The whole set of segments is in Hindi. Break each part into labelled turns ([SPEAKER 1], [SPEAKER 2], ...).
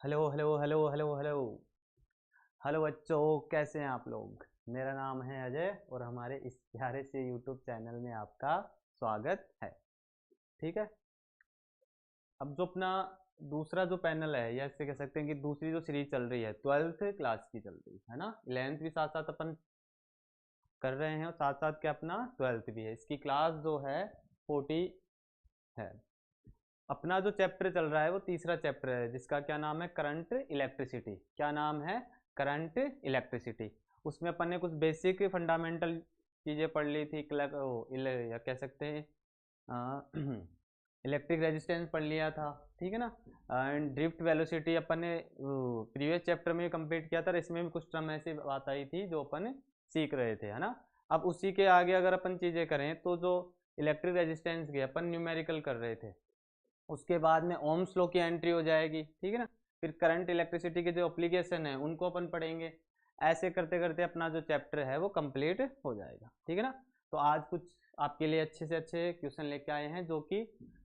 [SPEAKER 1] Hello hello hello hello hello hello बच्चों, कैसे हैं आप लोग। मेरा नाम है अजय और हमारे इस प्यारे से यूट्यूब चैनल में आपका स्वागत है। ठीक है। अब जो अपना दूसरा जो पैनल है, या इससे कह सकते हैं कि दूसरी जो सीरीज चल रही है, 12th क्लास की चल रही है ना। 11th भी साथ साथ अपन कर रहे हैं और साथ साथ क्या अपना 12th भी है। इसकी क्लास जो है 40 है। अपना जो चैप्टर चल रहा है वो तीसरा चैप्टर है, जिसका क्या नाम है, करंट इलेक्ट्रिसिटी। क्या नाम है, करंट इलेक्ट्रिसिटी। उसमें अपन ने कुछ बेसिक फंडामेंटल चीज़ें पढ़ ली थी, या कह सकते हैं इलेक्ट्रिक रेजिस्टेंस पढ़ लिया था। ठीक है ना। एंड ड्रिफ्ट वेलोसिटी अपन ने प्रीवियस चैप्टर में कंप्लीट किया था। इसमें भी कुछ टर्म ऐसी बात आई थी जो अपन सीख रहे थे, है ना। अब उसी के आगे अगर अपन चीज़ें करें तो जो इलेक्ट्रिक रेजिस्टेंस के अपन न्यूमेरिकल कर रहे थे, उसके बाद में ओम्स लॉ की एंट्री हो जाएगी। ठीक है ना। फिर करंट इलेक्ट्रिसिटी के जो एप्लीकेशन है उनको अपन पढ़ेंगे। ऐसे करते करते अपना जो चैप्टर है वो कंप्लीट हो जाएगा। ठीक है ना। तो आज कुछ आपके लिए अच्छे से अच्छे क्वेश्चन लेके आए हैं जो कि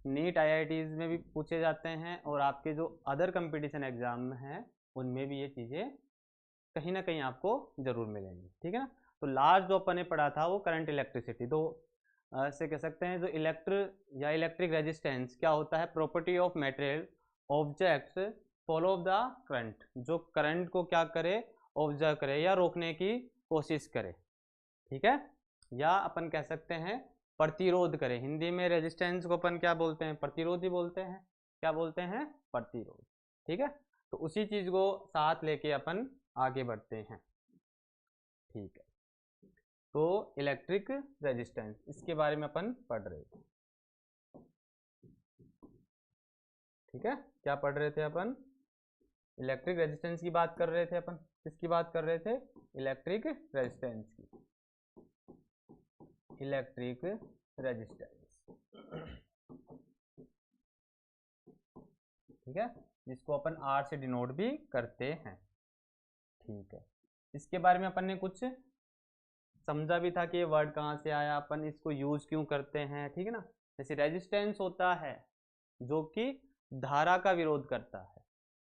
[SPEAKER 1] नीट आईआईटीज में भी पूछे जाते हैं और आपके जो अदर कंपटीशन एग्जाम हैं उनमें भी ये चीज़ें कहीं ना कहीं आपको जरूर मिलेंगी। ठीक है ना। तो लास्ट जो अपन ने पढ़ा था वो करंट इलेक्ट्रिसिटी। तो ऐसे कह सकते हैं जो या इलेक्ट्रिक रेजिस्टेंस क्या होता है, property of material objects follow the current, जो करंट को क्या करे, ऑब्जर्व करे या रोकने की कोशिश करे। ठीक है। या अपन कह सकते हैं प्रतिरोध करे। हिंदी में रेजिस्टेंस को अपन क्या बोलते हैं, प्रतिरोध ही बोलते हैं। क्या बोलते हैं, प्रतिरोध। ठीक है। तो उसी चीज को साथ लेके अपन आगे बढ़ते हैं। ठीक है। तो इलेक्ट्रिक रेजिस्टेंस, इसके बारे में अपन पढ़ रहे थे। ठीक है। क्या पढ़ रहे थे अपन, इलेक्ट्रिक रेजिस्टेंस की बात कर रहे थे अपन। किसकी बात कर रहे थे, इलेक्ट्रिक रेजिस्टेंस की। इलेक्ट्रिक रेजिस्टेंस, ठीक है, जिसको अपन आर से डिनोट भी करते हैं। ठीक है। इसके बारे में अपन ने कुछ समझा भी था कि ये वर्ड कहाँ से आया, अपन इसको यूज क्यों करते हैं। ठीक है ना। जैसे रेजिस्टेंस होता है जो कि धारा का विरोध करता है।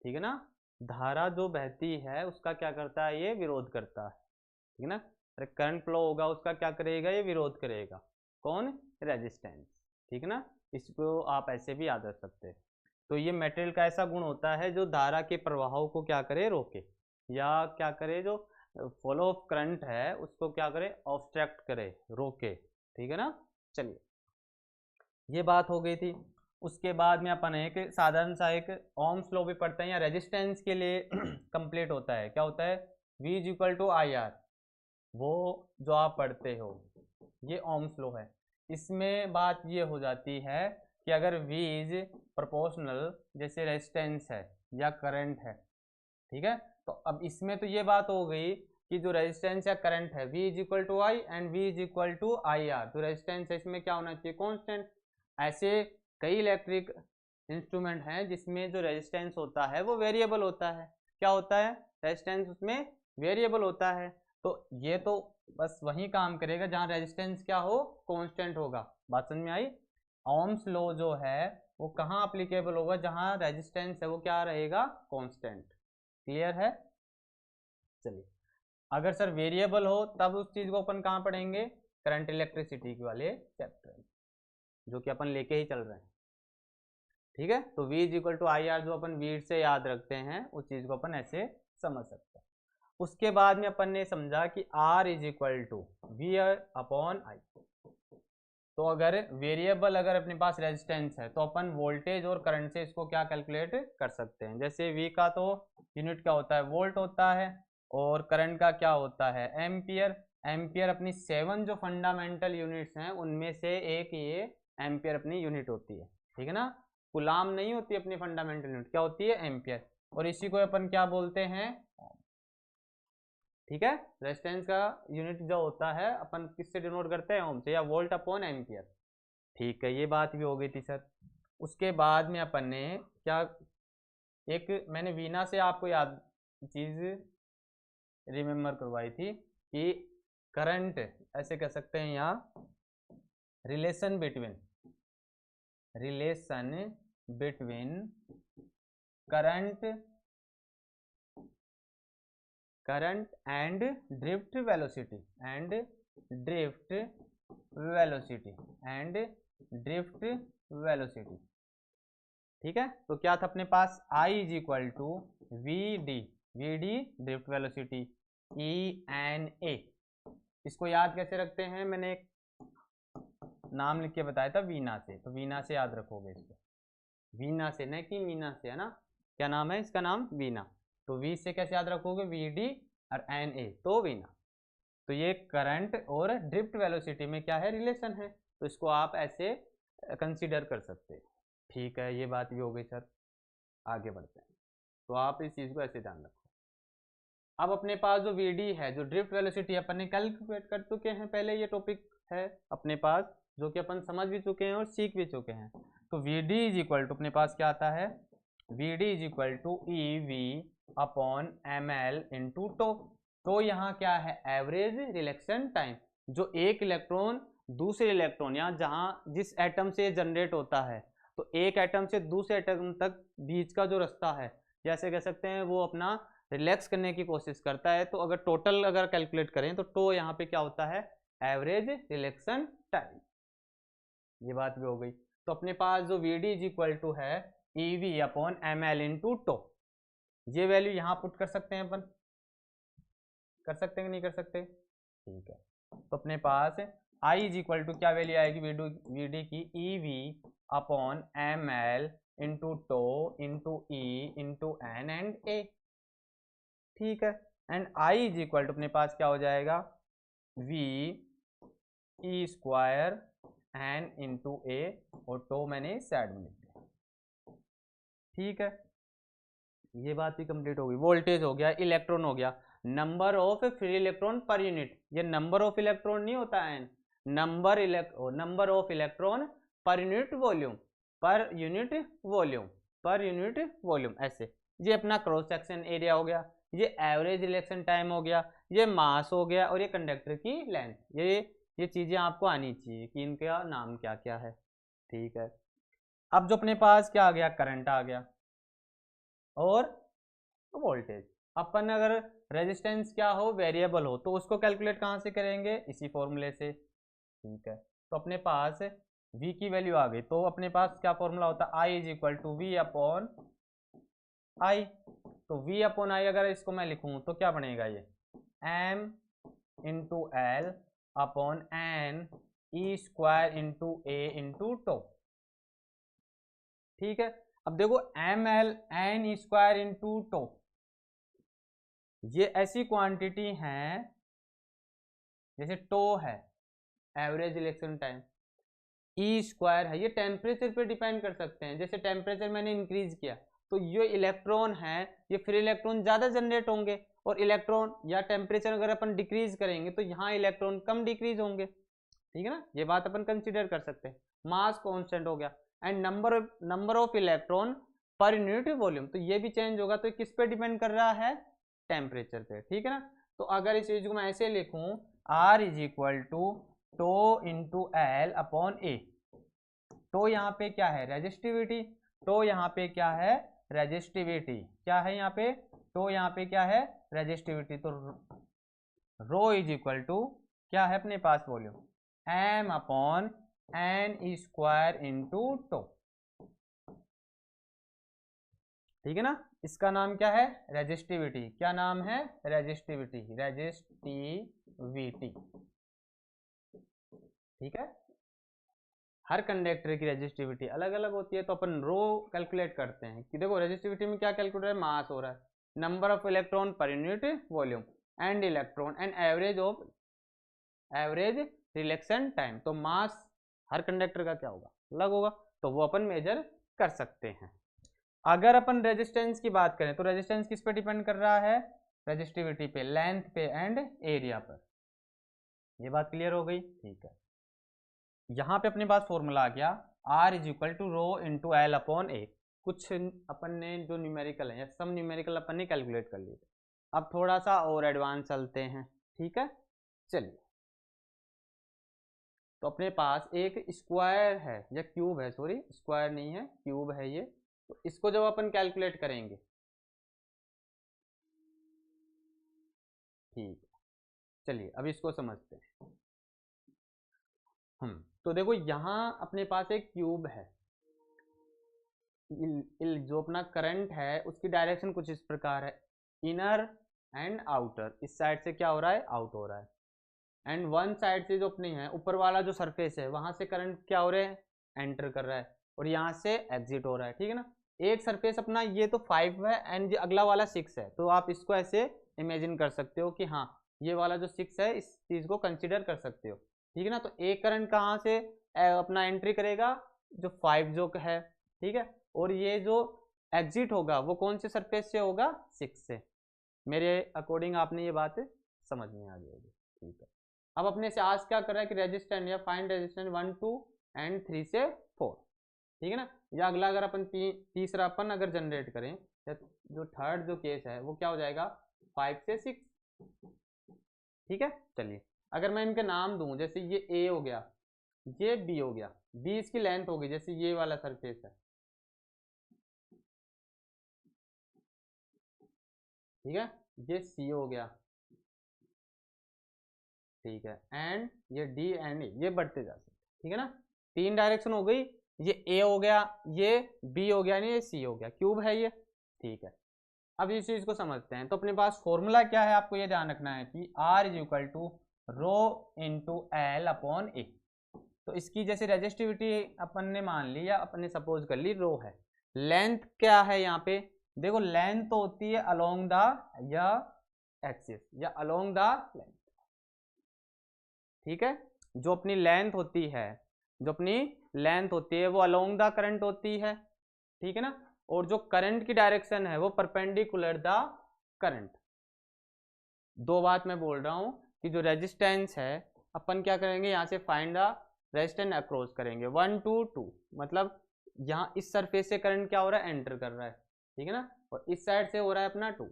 [SPEAKER 1] ठीक है ना। धारा जो बहती है उसका क्या करता है, ये विरोध करता है। ठीक है ना। अरे करंट फ्लो होगा उसका क्या करेगा, ये विरोध करेगा। कौन, रेजिस्टेंस। ठीक है ना। इसको आप ऐसे भी याद रख सकते हैं। तो ये मेटेरियल का ऐसा गुण होता है जो धारा के प्रवाहों को क्या करे, रोके, या क्या करे, जो फ्लो ऑफ करंट है उसको क्या करे, ऑब्स्ट्रक्ट करे, रोके। ठीक है ना। चलिए, ये बात हो गई थी। उसके बाद में अपन एक साधारण सा एक ओम्स लॉ भी पढ़ते हैं, या रेजिस्टेंस के लिए कंप्लीट होता है। क्या होता है, V is equal to I R. वो जो आप पढ़ते हो ये ओम्स लॉ है। इसमें बात ये हो जाती है कि अगर V इज प्रोपोर्शनल, जैसे रेजिस्टेंस है या करंट है। ठीक है। तो अब इसमें तो ये बात हो गई कि जो रेजिस्टेंस या करंट है, V is equal to I and V is equal to I R. तो रेजिस्टेंस है, इसमें क्या होना चाहिए, कांस्टेंट। ऐसे कई इलेक्ट्रिक इंस्ट्रूमेंट हैं जिसमें जो रेजिस्टेंस होता है वो वेरिएबल होता है। क्या होता है, रेजिस्टेंस उसमें वेरिएबल होता है। तो ये तो बस वही काम करेगा जहाँ रेजिस्टेंस क्या हो, कांस्टेंट होगा। बात समझ में आई। ओम्स लॉ जो है वो कहाँ अप्लीकेबल होगा, जहाँ रेजिस्टेंस है वो क्या रहेगा, कांस्टेंट। क्लियर है। चलिए, अगर सर वेरिएबल हो तब उस चीज को अपन कहाँ पढ़ेंगे, करंट इलेक्ट्रिसिटी वाले चैप्टर, जो कि अपन लेके ही चल रहे हैं। ठीक है। तो V is equal to I R जो अपन वीड से याद रखते हैं उस चीज को अपन ऐसे समझ सकते हैं। उसके बाद में अपन ने समझा कि R is equal to V upon I. तो अगर वेरिएबल, अगर अपने पास रेजिस्टेंस है तो अपन वोल्टेज और करंट से इसको क्या कैलकुलेट कर सकते हैं। जैसे V का तो यूनिट क्या होता है, वोल्ट होता है, और करंट का क्या होता है, एम्पियर। एम्पियर अपनी 7 जो फंडामेंटल यूनिट्स हैं उनमें से एक ये एम्पियर अपनी यूनिट होती है। ठीक है ना। कुलाम नहीं होती अपनी फंडामेंटल यूनिट, क्या होती है, एम्पियर। और इसी को अपन क्या बोलते हैं, ठीक है। रेजिस्टेंस का यूनिट जो होता है अपन किससे डिनोट करते हैं, ओम से, या वोल्ट अपॉन एम्पियर। ठीक है, ये बात भी हो गई थी सर। उसके बाद में अपन ने क्या, एक मैंने वीना से आपको याद चीज रिमेम्बर करवाई थी कि करंट, ऐसे कह सकते हैं यहाँ, relation between current current and drift velocity and drift velocity and drift velocity. ठीक है, तो क्या था अपने पास I is equal to V D drift velocity E N A. इसको याद कैसे रखते हैं, मैंने एक नाम लिख के बताया था वीना से, तो वीना से याद रखोगे इसको, वीना से न कि मीना से, है ना। क्या नाम है इसका, नाम वीना। तो वी से कैसे याद रखोगे, वी डी और एन ए, तो वीना। तो ये करंट और ड्रिफ्ट वेलोसिटी में क्या है, रिलेशन है, तो इसको आप ऐसे कंसीडर कर सकते हैं। ठीक है, ये बात भी हो गई सर। आगे बढ़ते हैं, तो आप इस चीज़ को ऐसे ध्यान रखो। अब अपने पास जो वी डी है, जो ड्रिफ्ट वेलोसिटी अपन ने कैलकुलेट कर चुके हैं पहले, ये टॉपिक है अपने पास जो कि अपन समझ भी चुके हैं और सीख भी चुके हैं। तो V D is equal to अपने पास क्या आता है, V D is equal to E V upon M L into tau. तो यहाँ क्या है, एवरेज रिलेक्शन टाइम। जो एक इलेक्ट्रॉन दूसरे इलेक्ट्रॉन या जहाँ जिस एटम से जनरेट होता है, तो एक एटम से दूसरे एटम तक बीच का जो रास्ता है, जैसे कह सकते हैं वो अपना रिलैक्स करने की कोशिश करता है। तो अगर टोटल अगर कैलकुलेट करें तो टो यहाँ पे क्या होता है, एवरेज रिलेक्शन टाइम। ये बात भी हो गई। तो अपने पास जो V D is equal to है E V upon M L into tau, ये वैल्यू यहाँ पुट कर सकते हैं अपन, कर सकते हैं कि नहीं कर सकते। ठीक है, तो अपने पास आई इज इक्वल टू क्या वैल्यू आएगी, वी डी की E V upon M L into tau into E into N and A. ठीक है, and I is equal to अपने पास क्या हो जाएगा, V E square N into A, और टो मैंने साइड में लिख दिया। ठीक है, ये बात भी कंप्लीट हो गई। वोल्टेज हो गया, इलेक्ट्रॉन हो गया, नंबर ऑफ फ्री इलेक्ट्रॉन पर यूनिट, ये नंबर ऑफ इलेक्ट्रॉन नहीं होता है, नंबर ऑफ इलेक्ट्रॉन पर यूनिट वॉल्यूम, पर यूनिट वॉल्यूम, पर यूनिट वॉल्यूम, ऐसे। ये अपना क्रॉस सेक्शन एरिया हो गया, ये एवरेज रिलेक्शन टाइम हो गया, ये मास हो गया, और ये कंडक्टर की लेंथ। ये चीज़ें आपको आनी चाहिए कि इनका नाम क्या क्या है। ठीक है, अब जो अपने पास क्या आ गया, करंट आ गया और वोल्टेज। अपन अगर रेजिस्टेंस क्या हो, वेरिएबल हो, तो उसको कैलकुलेट कहाँ से करेंगे, इसी फॉर्मूले से। ठीक है, तो अपने पास v की वैल्यू आ गई, तो अपने पास क्या फॉर्मूला होता है, i is equal to V upon I. तो v अपॉन आई अगर इसको मैं लिखूं तो क्या बनेगा, ये m into L upon N E square into A into tau. ठीक है, अब देखो M L N E square into tau, ये ऐसी क्वांटिटी हैं जैसे टो है average relaxation time, E square है, ये टेम्परेचर पे डिपेंड कर सकते हैं। जैसे टेम्परेचर मैंने इंक्रीज किया तो ये इलेक्ट्रॉन है, ये फ्री इलेक्ट्रॉन ज़्यादा जनरेट होंगे, और इलेक्ट्रॉन या टेम्परेचर अगर अपन डिक्रीज करेंगे तो यहाँ इलेक्ट्रॉन कम डिक्रीज होंगे। ठीक है ना, ये बात अपन कंसिडर कर सकते हैं। मास कांस्टेंट हो गया, एंड नंबर ऑफ इलेक्ट्रॉन पर यूनिट वॉल्यूम, तो ये भी चेंज होगा, तो किस पे डिपेंड कर रहा है, टेम्परेचर पे। ठीक है ना, तो अगर इस चीज को मैं ऐसे लिखूं, R is equal to tau into L upon A. तो यहाँ पे क्या है, रेजिस्टिविटी, तो यहाँ पे क्या है, रेजिस्टिविटी क्या है यहाँ पे, तो यहाँ पे क्या है, रेजिस्टिविटी। तो रो इज इक्वल टू क्या है अपने पास, volume, M upon N E square into tau. ठीक है ना, इसका नाम क्या है, रेजिस्टिविटी। क्या नाम है, रेजिस्टिविटी, रेजिस्टिविटी। ठीक है, हर कंडक्टर की रेजिस्टिविटी अलग अलग होती है, तो अपन रो कैलकुलेट करते हैं कि देखो रेजिस्टिविटी में क्या कैलकुलेट है, मास हो रहा है, नंबर ऑफ इलेक्ट्रॉन पर unit volume, and electron, and average relaxation time. तो मास हर कंडक्टर का क्या होगा, अलग होगा, तो वो अपन मेजर कर सकते हैं। अगर अपन रेजिस्टेंस की बात करें तो रेजिस्टेंस किस पे डिपेंड कर रहा है, रेजिस्टिविटी पे, लेंथ पे एंड एरिया पर। ये बात क्लियर हो गई। ठीक है, यहाँ पे अपने पास फॉर्मूला आ गया, R is equal to rho into L upon A. कुछ अपन ने जो न्यूमेरिकल है या सम न्यूमेरिकल अपन ने कैलकुलेट कर लिए थे, अब थोड़ा सा और एडवांस चलते हैं। ठीक है, चलिए, तो अपने पास एक स्क्वायर है या क्यूब है, सॉरी स्क्वायर नहीं है, क्यूब है ये। तो इसको जब अपन कैलकुलेट करेंगे, ठीक है, चलिए अब इसको समझते हैं। तो देखो यहाँ अपने पास एक क्यूब है, जो अपना करंट है उसकी डायरेक्शन कुछ इस प्रकार है, इनर एंड आउटर। इस साइड से क्या हो रहा है, आउट हो रहा है, एंड वन साइड से जो अपनी है ऊपर वाला जो सरफेस है वहां से करंट क्या हो रहा है, एंटर कर रहा है, और यहाँ से एग्जिट हो रहा है। ठीक है ना, एक सरफेस अपना ये तो 5 है एंड अगला वाला 6 है, तो आप इसको ऐसे इमेजिन कर सकते हो कि हाँ ये वाला जो 6 है इस चीज को कंसिडर कर सकते हो। ठीक है ना, तो एक करंट कहाँ से अपना एंट्री करेगा, जो 5 जो है, ठीक है, और ये जो एग्जिट होगा वो कौन से सरफेस से होगा, 6 से। मेरे अकॉर्डिंग आपने ये बात समझ में आ गई होगी। ठीक है, अब अपने से आज क्या कर रहा है कि रेजिस्टेंस या फाइंड रेजिस्टेंस 1 2 एंड 3 से 4। ठीक है ना, या अगला अगर अपन तीसरा अपन अगर जनरेट करें, या जो थर्ड जो केस है वो क्या हो जाएगा, 5 से 6। ठीक है, चलिए अगर मैं इनके नाम दूं, जैसे ये ए हो गया, ये बी हो गया, बी इसकी लेंथ होगी, जैसे ये वाला सरफेस है, ठीक है, ये सी हो गया, ठीक है, एंड ये डी एंड ये बढ़ते जा सकते। ठीक है ना, 3 डायरेक्शन हो गई, ये ए हो गया, ये बी हो गया, नहीं ये सी हो गया, क्यूब है ये। ठीक है, अब इस चीज को समझते हैं। तो अपने पास फॉर्मूला क्या है, आपको ये ध्यान रखना है कि R is equal to rho into L upon A. तो इसकी जैसे रेजिस्टिविटी अपन ने मान ली या अपन ने सपोज कर ली रो है, लेंथ क्या है यहाँ पे, देखो लेंथ तो होती है अलोंग द या एक्सिस या अलोंग द लेंथ। ठीक है, जो अपनी लेंथ होती है, जो अपनी लेंथ होती है वो अलोंग द करंट होती है। ठीक है ना, और जो करंट की डायरेक्शन है वो परपेंडिकुलर द करंट। दो बात मैं बोल रहा हूं कि जो रेजिस्टेंस है अपन क्या करेंगे, यहाँ से फाइंड द रेजिस्टेंस अक्रॉस करेंगे 1 2 2, मतलब यहाँ इस सरफेस से करंट क्या हो रहा है, एंटर कर रहा है। ठीक है ना, और इस साइड से हो रहा है अपना 2,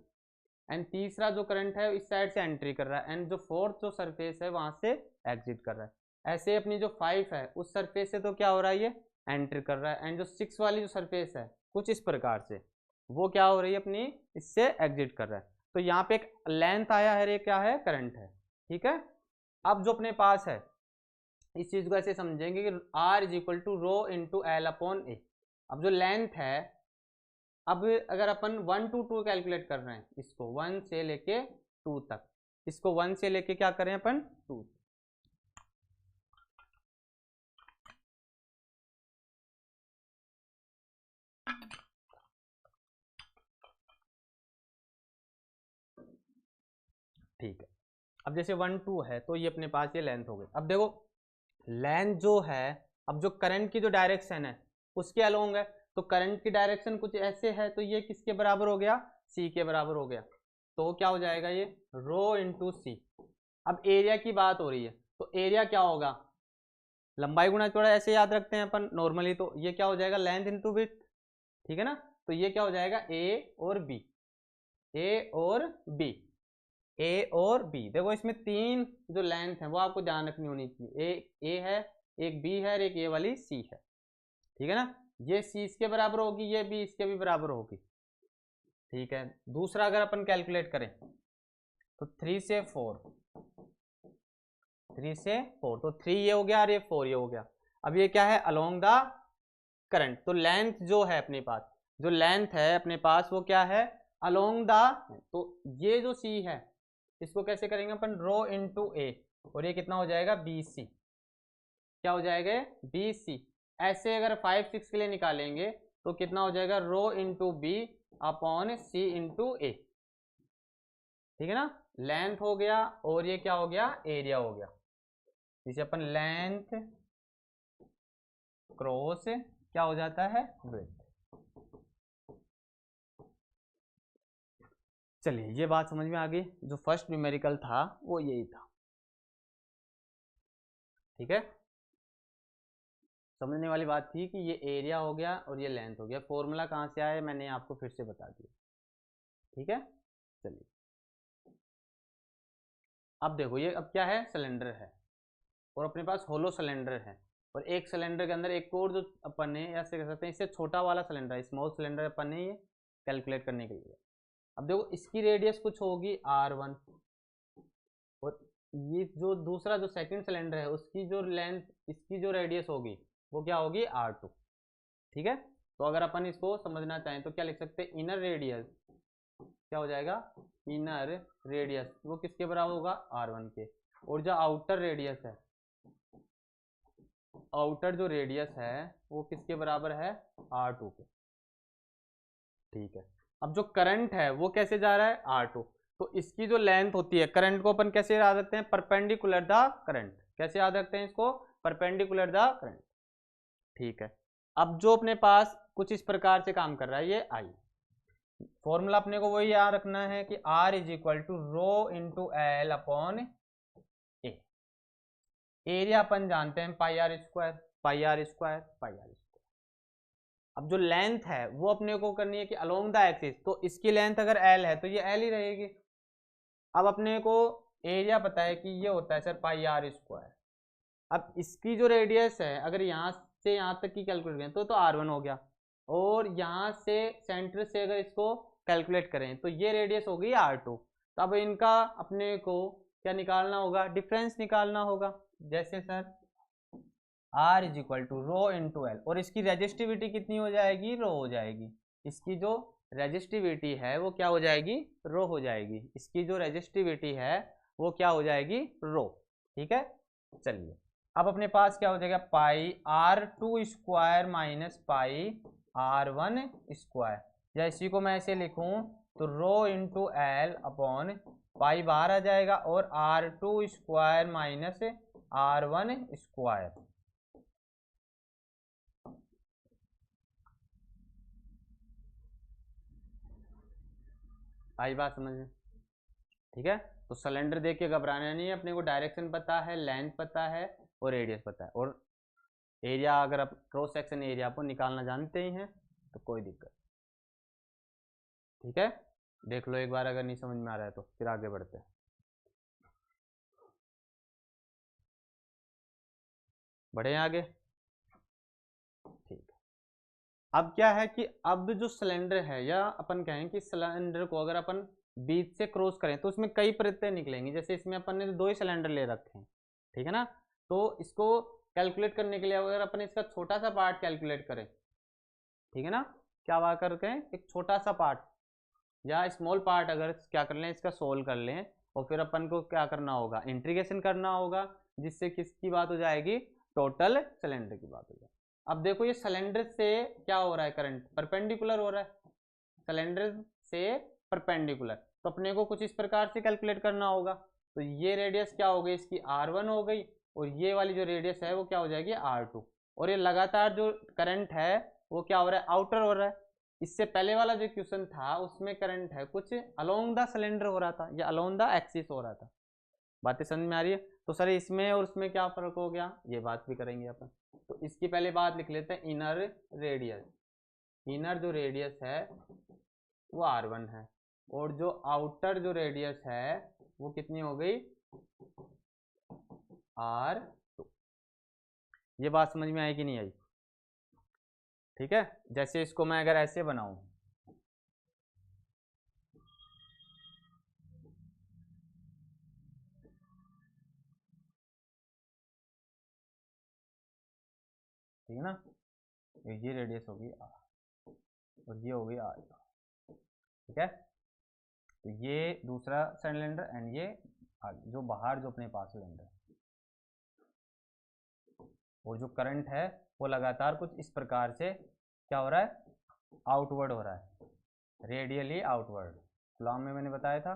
[SPEAKER 1] एंड तीसरा जो करंट है इस साइड से एंट्री कर रहा है, एंड जो फोर्थ जो सरफेस है वहां से एग्जिट कर रहा है। ऐसे अपनी जो 5 है उस सरफेस से तो क्या हो रहा है, ये एंटर कर रहा है, एंड जो 6 वाली जो सरफेस है कुछ इस प्रकार से वो क्या हो रही है अपनी, इससे एग्जिट कर रहा है। तो यहाँ पे एक लेंथ आया है, ये क्या है, करंट है। ठीक है, अब जो अपने पास है इस चीज को ऐसे समझेंगे कि R is equal to rho into L upon A. अब जो लेंथ है, अब अगर अपन 1 to 2 कैलकुलेट कर रहे हैं, इसको 1 से लेके 2 तक, इसको 1 से लेके क्या करें अपन 2, ठीक है। अब जैसे 1 2 है तो ये अपने पास ये लेंथ हो गई। अब देखो लेंथ जो है, अब जो करंट की जो डायरेक्शन है उसके अलोंग है, तो करंट की डायरेक्शन कुछ ऐसे है, तो ये किसके बराबर हो गया, सी के बराबर हो गया। तो क्या हो जाएगा, ये रो इंटू सी। अब एरिया की बात हो रही है, तो एरिया क्या होगा, लंबाई गुना चौड़ा, ऐसे याद रखते हैं अपन नॉर्मली, तो ये क्या हो जाएगा, लेंथ इंटू विड्थ। ठीक है ना, तो ये क्या हो जाएगा, ए और बी, ए और बी, ए और बी। देखो इसमें 3 जो लेंथ है वो आपको ध्यान रखनी होनी चाहिए, एक ए है, एक बी है और एक ए वाली सी है। ठीक है ना, ये सी इसके बराबर होगी, ये बी इसके भी बराबर होगी। ठीक है, दूसरा अगर अपन कैलकुलेट करें तो 3 से 4, 3 से 4, तो 3 ये हो गया और ये 4 ये हो गया। अब ये क्या है, अलोंग द करंट। तो लेंथ जो है अपने पास, जो लेंथ है अपने पास वो क्या है, अलोंग द, तो ये जो सी है इसको कैसे करेंगे अपन, रो इंटू ए, और ये कितना हो जाएगा, बी सी। क्या हो जाएगा, बी सी। ऐसे अगर 5 6 के लिए निकालेंगे तो कितना हो जाएगा, रो इंटू बी अपॉन सी इंटू ए। ठीक है ना, लेंथ हो गया और ये क्या हो गया, एरिया हो गया, जिसे अपन लेंथ क्रॉस क्या हो जाता है, विड्थ। चलिए ये बात समझ में आ गई, जो फर्स्ट न्यूमेरिकल था वो यही था। ठीक है, समझने वाली बात थी कि ये एरिया हो गया और ये लेंथ हो गया। फॉर्मूला कहाँ से आया मैंने आपको फिर से बता दिया। ठीक है, चलिए अब देखो ये अब क्या है, सिलेंडर है और अपने पास होलो सिलेंडर है, और एक सिलेंडर के अंदर एक और जो अपन ने ऐसे कह सकते हैं, इससे छोटा वाला सिलेंडर है, स्मॉल सिलेंडर अपन ने ये कैलकुलेट करने के लिए। अब देखो इसकी रेडियस कुछ होगी R1, ये जो दूसरा जो सेकंड सिलेंडर है उसकी जो लेंथ, इसकी जो रेडियस होगी वो क्या होगी R2। ठीक है, तो अगर अपन इसको समझना चाहें तो क्या लिख सकते हैं, इनर रेडियस क्या हो जाएगा, इनर रेडियस वो किसके बराबर होगा, R1 के। और जो आउटर रेडियस है, आउटर जो रेडियस है वो किसके बराबर है, R2 के। ठीक है, अब जो करंट है वो कैसे जा रहा है, R2। तो इसकी जो लेंथ होती है, करंट को अपन कैसे याद रखते हैं, परपेंडिकुलर द करंट। कैसे याद रखते हैं इसको, परपेंडिकुलर द करंट। ठीक है, अब जो अपने पास कुछ इस प्रकार से काम कर रहा है, ये I फॉर्मूला अपने को वही याद रखना है कि R is equal to rho into L upon A. Area अपन जानते हैं pi R square, pi R square, pi R square. अब जो लेंथ है वो अपने को करनी है कि अलोंग द एक्सिस, तो इसकी लेंथ अगर एल है तो ये एल ही रहेगी। अब अपने को एरिया पता है कि ये होता है सर पाई आर स्क्वायर। अब इसकी जो रेडियस है अगर यहाँ से यहाँ तक की कैलकुलेट करें तो R1 हो गया, और यहाँ से सेंटर से अगर इसको कैलकुलेट करें तो ये रेडियस हो गई R2। तो अब इनका अपने को क्या निकालना होगा, डिफरेंस निकालना होगा। जैसे sir R is equal to rho into L, और इसकी रेजिस्टिविटी कितनी हो जाएगी, रो हो जाएगी। इसकी जो रेजिस्टिविटी है वो क्या हो जाएगी, रो हो जाएगी। इसकी जो रेजिस्टिविटी है वो क्या हो जाएगी, रो। ठीक है, चलिए अब अपने पास क्या हो जाएगा, पाई R2 square minus pi R1 square. या इसी को मैं ऐसे लिखूं तो रो इंटू एल अपॉन पाई बाहर आ जाएगा, और R2 square minus R1 square. आई बात समझ में। ठीक है, तो सिलेंडर देख के घबराना नहीं है, अपने को डायरेक्शन पता है, लेंथ पता है और रेडियस पता है, और एरिया अगर आप क्रॉस सेक्शन एरिया आपको निकालना जानते ही हैं तो कोई दिक्कत। ठीक है, देख लो एक बार, अगर नहीं समझ में आ रहा है तो फिर आगे बढ़ते हैं। बढ़े आगे, ठीक है। अब क्या है कि अब जो सिलेंडर है, या अपन कहें कि सिलेंडर को अगर अपन बीच से क्रॉस करें तो उसमें कई परतें निकलेंगी। जैसे इसमें अपन ने 2 ही सिलेंडर ले रखे हैं, ठीक है ना, तो इसको कैलकुलेट करने के लिए अगर अपन इसका छोटा सा पार्ट कैलकुलेट करें, ठीक है ना, क्या बात करते हैं, एक छोटा सा पार्ट या स्मॉल पार्ट अगर क्या कर लें, इसका सोल्व कर लें, और फिर अपन को क्या करना होगा, इंटीग्रेशन करना होगा, जिससे किसकी बात हो जाएगी, टोटल सिलेंडर की बात हो जाएगी। अब देखो ये सिलेंडर से क्या हो रहा है, करंट परपेंडिकुलर हो रहा है, सिलेंडर से परपेंडिकुलर, तो अपने को कुछ इस प्रकार से कैलकुलेट करना होगा। तो ये रेडियस क्या हो गई, इसकी R1 हो गई, और ये वाली जो रेडियस है वो क्या हो जाएगी, R2। और ये लगातार जो करंट है वो क्या हो रहा है, आउटर हो रहा है। इससे पहले वाला जो क्वेश्चन था उसमें करंट है कुछ अलोंग द सिलेंडर हो रहा था, या अलोंग द एक्सिस हो रहा था। बातें समझ में आ रही है। तो सर इसमें और उसमें क्या फर्क हो गया, ये बात भी करेंगे अपन। तो इसकी पहले बात लिख लेते हैं, इनर रेडियस। इनर जो रेडियस है वो R1 है, और जो आउटर जो रेडियस है वो कितनी हो गई, R2। ये बात समझ में आई कि नहीं आई। ठीक है, जैसे इसको मैं अगर ऐसे बनाऊं, ठीक है ना, ये रेडियस होगी R और ये होगी R2। ठीक है, तो ये दूसरा सिलेंडर एंड ये जो बाहर जो अपने पास सिलेंडर, और जो करंट है वो लगातार कुछ इस प्रकार से क्या हो रहा है, आउटवर्ड हो रहा है, रेडियली आउटवर्ड। फ्लॉम में मैंने बताया था।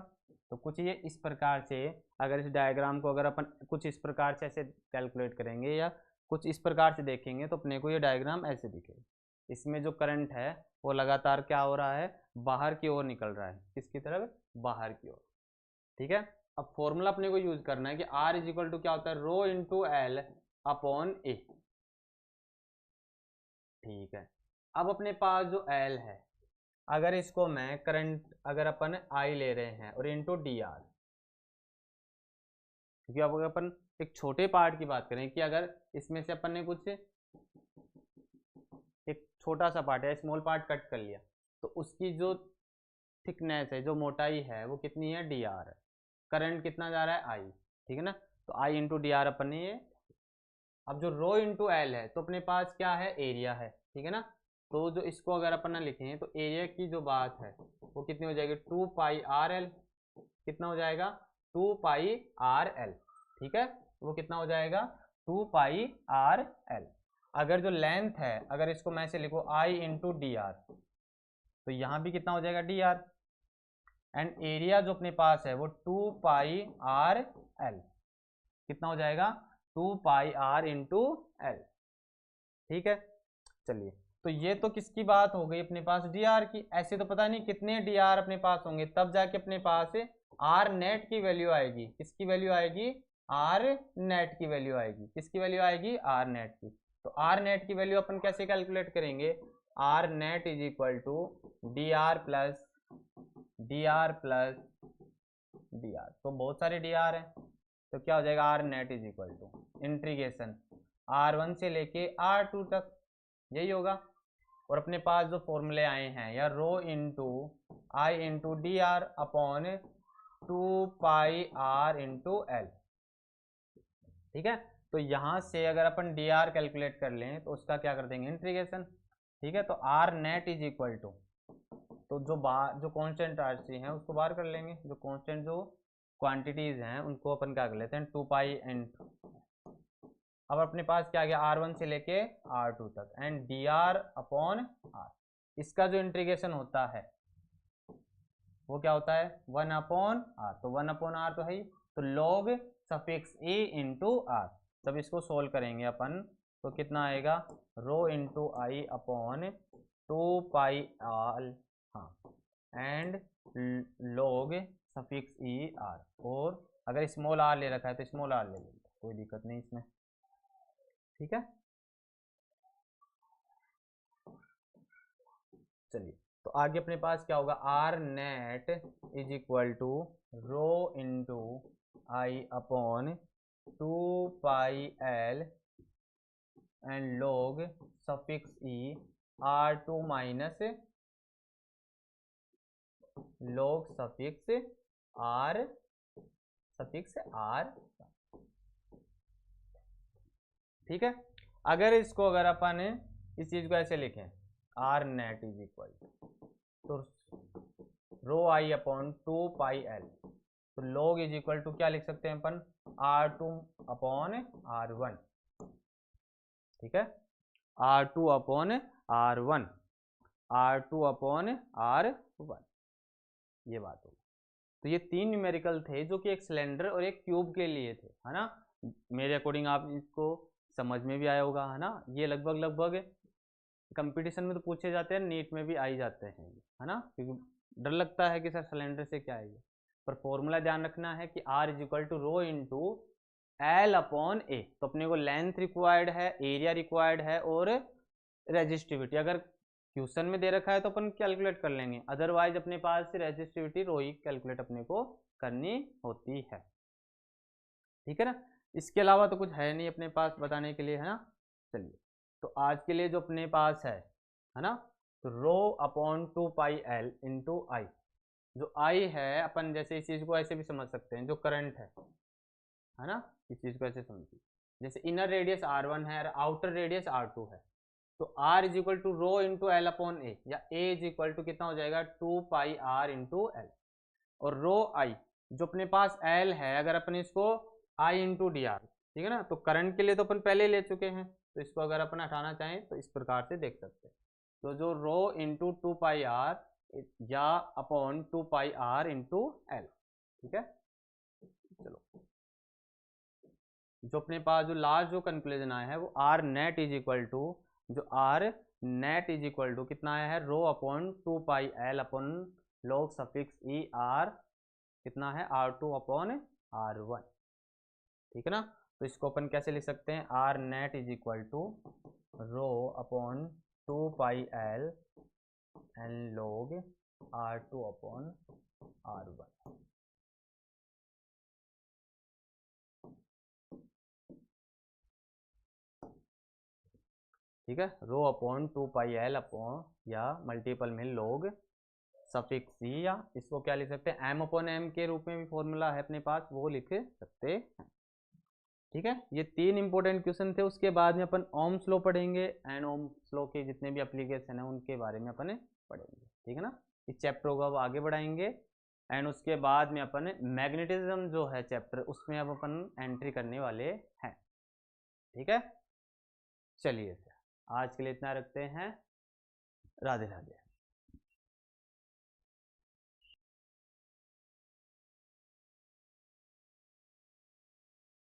[SPEAKER 1] तो कुछ ये इस प्रकार से, अगर इस डायग्राम को अगर अपन कुछ इस प्रकार से ऐसे कैलकुलेट करेंगे या कुछ इस प्रकार से देखेंगे तो अपने को ये डायग्राम ऐसे दिखेगा। इसमें जो करंट है वो लगातार क्या हो रहा है, बाहर की ओर निकल रहा है, किसकी तरफ, बाहर की ओर। ठीक है, अब फॉर्मूला अपने को यूज करना है कि R इज इक्वल टू क्या होता है, रो इंटू एल अपॉन ए। ठीक है, अब अपने पास जो L है, अगर इसको मैं करंट अगर अपन I ले रहे हैं और इंटू डी आर, क्योंकि अब अगर अपन एक छोटे पार्ट की बात करें कि अगर इसमें से अपन ने कुछ एक छोटा सा पार्ट या स्मॉल पार्ट कट कर लिया तो उसकी जो थिकनेस है, जो मोटाई है वो कितनी है, डी आर है। करंट कितना जा रहा है, I। ठीक है ना। तो आई इंटू डी आर अपन ने ये, अब जो रो इंटू एल है तो अपने पास क्या है, एरिया है, ठीक है ना। तो जो इसको अगर अपन ना लिखें तो एरिया की जो बात है वो कितनी हो जाएगी, 2 पाई आर एल, कितना हो जाएगा 2 पाई आर एल, ठीक है। वो कितना हो जाएगा 2 पाई आर एल। अगर जो लेंथ है, अगर इसको मैं से लिखूँ आई इंटू डी आर, तो यहाँ भी कितना हो जाएगा डी आर, एंड एरिया जो अपने पास है वो 2 पाई आर एल, कितना हो जाएगा 2 पाई आर इंटू एल, ठीक है। चलिए, तो ये तो किसकी बात हो गई अपने पास, डी आर की। ऐसे तो पता नहीं कितने डी आर अपने पास होंगे, तब जाके अपने पास आर नेट की वैल्यू आएगी। किसकी वैल्यू आएगी, आर नेट की वैल्यू आएगी। किसकी वैल्यू आएगी, आर नेट की। तो आर नेट की वैल्यू अपन कैसे कैलकुलेट करेंगे, R net is equal to D R plus D R plus D R. तो बहुत सारे डी आर हैं, तो क्या हो जाएगा, R net is equal to integration R1 से लेके R2 तक, यही होगा। और अपने पास जो फॉर्मूले आए हैं, या rho into I into D R upon 2 pi R into L, ठीक है। तो यहां से अगर अपन डी आर कैलकुलेट कर लें तो उसका क्या कर देंगे, इंटीग्रेशन, ठीक है। तो R net is equal to, तो जो कांस्टेंट राशि हैं उसको बाहर कर लेंगे, जो कांस्टेंट जो क्वांटिटीज हैं उनको अपन क्या कर लेते हैं, 2 पाई इंटू, अब अपने पास क्या आ गया, R1 से लेके R2 तक, and D R upon R. इसका जो इंटीग्रेशन होता है वो क्या होता है, 1 अपॉन आर। तो 1 अपॉन आर तो है ही, तो log suffix A into R. जब इसको सोल्व करेंगे अपन तो कितना आएगा, rho into I upon 2 pi R, हाँ, and log suffix E R. और अगर स्मॉल आर ले रखा है तो स्मॉल आर ले लेंगे, कोई दिक्कत नहीं इसमें, ठीक है। चलिए, तो आगे अपने पास क्या होगा, R net is equal to rho into I upon 2 pi L and log suffix E R2 minus log suffix R, ठीक है। अगर इसको अगर अपन इस चीज को ऐसे लिखें, आर नेट इज इक्वल तो रो आई अपॉन 2 पाई एल, तो लॉग इज इक्वल टू क्या लिख सकते हैं अपन, R2 अपॉन R1, ठीक है। R2 upon R1, R2 upon R1, ये बात होगी। तो ये 3 न्यूमेरिकल थे जो कि एक सिलेंडर और एक क्यूब के लिए थे, है ना। मेरे अकॉर्डिंग आप इसको समझ में भी आया होगा, है ना। ये लगभग कंपटीशन में तो पूछे जाते हैं, नीट में भी आ ही जाते हैं, है ना। क्योंकि डर लगता है कि सर सिलेंडर से क्या आएगा, पर फॉर्मूला ध्यान रखना है कि R is equal to rho into L upon A. तो अपने को लेंथ रिक्वायर्ड है, एरिया रिक्वायर्ड है, और रेजिस्टिविटी अगर क्वेश्चन में दे रखा है तो अपन कैलकुलेट कर लेंगे, अदरवाइज अपने पास रेजिस्टिविटी रो ही कैलकुलेट अपने को करनी होती है, ठीक है ना। इसके अलावा तो कुछ है नहीं अपने पास बताने के लिए, है ना। चलिए, तो आज के लिए जो अपने पास है ना, तो rho upon 2 pi L into I. जो आई है अपन जैसे इस चीज को ऐसे भी समझ सकते हैं, जो करंट है ना, इस चीज को ऐसे समझिए, जैसे इनर रेडियस R1 है और आउटर रेडियस R2 है, तो R is equal to rho into L upon A, या ए इज इक्वल टू कितना हो जाएगा 2 पाई आर इंटू एल। और रो आई जो अपने पास एल है, अगर अपन इसको आई इंटू डी आर, ठीक है ना। तो करंट के लिए तो अपन पहले ले चुके हैं, तो इसको अगर अपन हटाना चाहें तो इस प्रकार से देख सकते हैं। तो जो रो इंटू 2 पाई आर या upon 2 pi R into L, ठीक है। चलो, जो अपने पास जो लास्ट जो कंक्लूजन आया है वो R net is equal to, जो R net is equal to कितना आया है, rho upon 2 pi L upon log suffix E R, कितना है R2 अपॉन R1, ठीक है ना। तो इसको अपन कैसे लिख सकते हैं, R net is equal to rho upon 2 pi L and log R2 upon R1, ठीक है। Rho upon 2 pi L upon या मल्टीपल में लॉग सफिक्स सी, या इसको क्या लिख सकते हैं, m/m के रूप में भी फॉर्मूला है अपने पास, वो लिख सकते हैं। ठीक है, ये 3 इंपॉर्टेंट क्वेश्चन थे। उसके बाद में अपन ओम्स लॉ पढ़ेंगे एंड ओम्स लॉ के जितने भी एप्लीकेशन है उनके बारे में अपन पढ़ेंगे। ठीक है ना, इस चैप्टर को अब आगे बढ़ाएंगे एंड उसके बाद में अपन मैग्नेटिज्म जो है चैप्टर, उसमें अब अपन एंट्री करने वाले हैं। ठीक है, चलिए फिर आज के लिए इतना रखते हैं। राधे राधे।